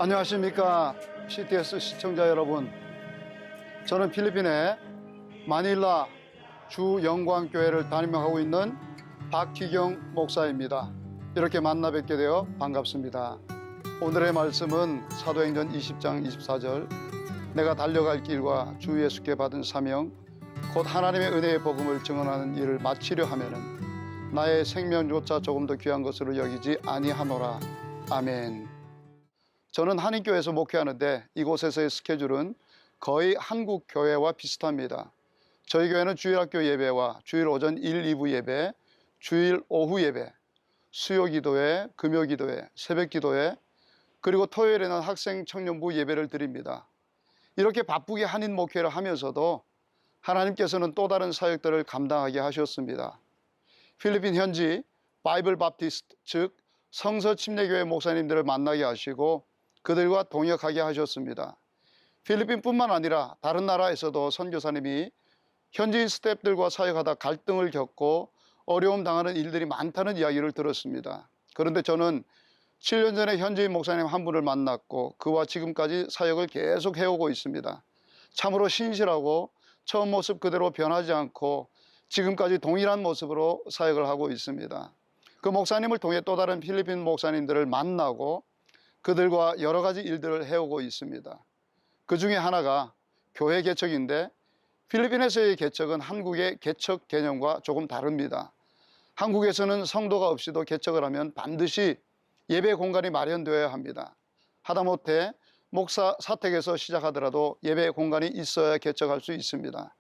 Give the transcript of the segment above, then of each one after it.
안녕하십니까 CTS 시청자 여러분. 저는 필리핀의 마닐라 주영광교회를 담임하고 있는 박희경 목사입니다. 이렇게 만나 뵙게 되어 반갑습니다. 오늘의 말씀은 사도행전 20장 24절, 내가 달려갈 길과 주 예수께 받은 사명 곧 하나님의 은혜의 복음을 증언하는 일을 마치려 하면은 나의 생명조차 조금 더 귀한 것으로 여기지 아니하노라. 아멘. 저는 한인교회에서 목회하는데 이곳에서의 스케줄은 거의 한국 교회와 비슷합니다. 저희 교회는 주일학교 예배와 주일 오전 1, 2부 예배, 주일 오후 예배, 수요 기도회, 금요 기도회, 새벽 기도회, 그리고 토요일에는 학생 청년부 예배를 드립니다. 이렇게 바쁘게 한인 목회를 하면서도 하나님께서는 또 다른 사역들을 감당하게 하셨습니다. 필리핀 현지 바이블 바프티스트, 즉 성서 침례교회 목사님들을 만나게 하시고 그들과 동역하게 하셨습니다. 필리핀뿐만 아니라 다른 나라에서도 선교사님이 현지인 스태프들과 사역하다 갈등을 겪고 어려움 당하는 일들이 많다는 이야기를 들었습니다. 그런데 저는 7년 전에 현지인 목사님 한 분을 만났고 그와 지금까지 사역을 계속 해오고 있습니다. 참으로 신실하고 처음 모습 그대로 변하지 않고 지금까지 동일한 모습으로 사역을 하고 있습니다. 그 목사님을 통해 또 다른 필리핀 목사님들을 만나고 그들과 여러 가지 일들을 해오고 있습니다. 그 중에 하나가 교회 개척인데 필리핀에서의 개척은 한국의 개척 개념과 조금 다릅니다. 한국에서는 성도가 없이도 개척을 하면 반드시 예배 공간이 마련되어야 합니다. 하다못해 목사 사택에서 시작하더라도 예배 공간이 있어야 개척할 수 있습니다.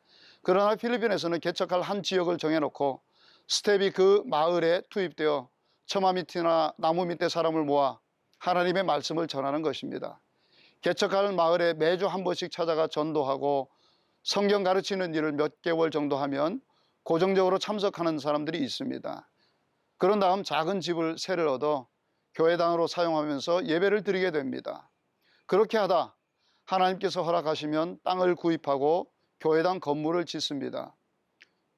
그러나 필리핀에서는 개척할 한 지역을 정해놓고 스텝이 그 마을에 투입되어 처마 밑이나 나무 밑에 사람을 모아 하나님의 말씀을 전하는 것입니다. 개척할 마을에 매주 한 번씩 찾아가 전도하고 성경 가르치는 일을 몇 개월 정도 하면 고정적으로 참석하는 사람들이 있습니다. 그런 다음 작은 집을 세를 얻어 교회당으로 사용하면서 예배를 드리게 됩니다. 그렇게 하다 하나님께서 허락하시면 땅을 구입하고 교회당 건물을 짓습니다.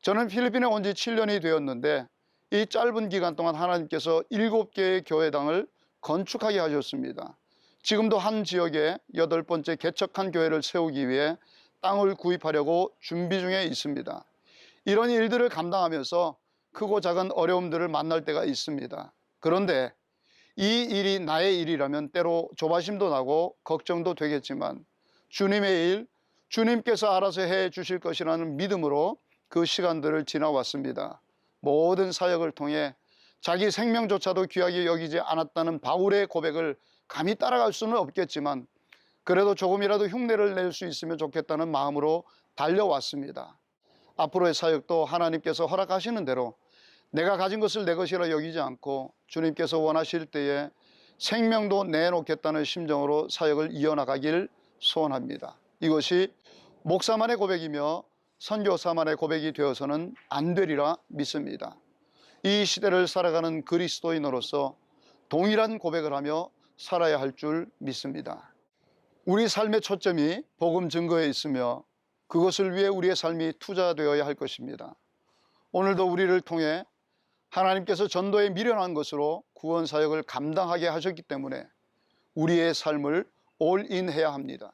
저는 필리핀에 온 지 7년이 되었는데 이 짧은 기간 동안 하나님께서 7개의 교회당을 건축하게 하셨습니다. 지금도 한 지역에 8번째 개척한 교회를 세우기 위해 땅을 구입하려고 준비 중에 있습니다. 이런 일들을 감당하면서 크고 작은 어려움들을 만날 때가 있습니다. 그런데 이 일이 나의 일이라면 때로 조바심도 나고 걱정도 되겠지만 주님의 일, 주님께서 알아서 해 주실 것이라는 믿음으로 그 시간들을 지나왔습니다. 모든 사역을 통해 자기 생명조차도 귀하게 여기지 않았다는 바울의 고백을 감히 따라갈 수는 없겠지만 그래도 조금이라도 흉내를 낼 수 있으면 좋겠다는 마음으로 달려왔습니다. 앞으로의 사역도 하나님께서 허락하시는 대로 내가 가진 것을 내 것이라 여기지 않고 주님께서 원하실 때에 생명도 내놓겠다는 심정으로 사역을 이어나가길 소원합니다. 이것이 목사만의 고백이며 선교사만의 고백이 되어서는 안 되리라 믿습니다. 이 시대를 살아가는 그리스도인으로서 동일한 고백을 하며 살아야 할 줄 믿습니다. 우리 삶의 초점이 복음 증거에 있으며 그것을 위해 우리의 삶이 투자되어야 할 것입니다. 오늘도 우리를 통해 하나님께서 전도에 미련한 것으로 구원 사역을 감당하게 하셨기 때문에 우리의 삶을 올인해야 합니다.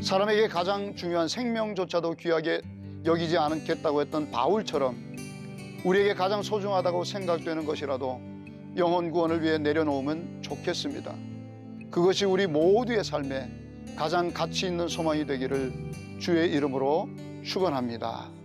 사람에게 가장 중요한 생명조차도 귀하게 여기지 않겠다고 했던 바울처럼 우리에게 가장 소중하다고 생각되는 것이라도 영혼 구원을 위해 내려놓으면 좋겠습니다. 그것이 우리 모두의 삶에 가장 가치 있는 소망이 되기를 주의 이름으로 축원합니다.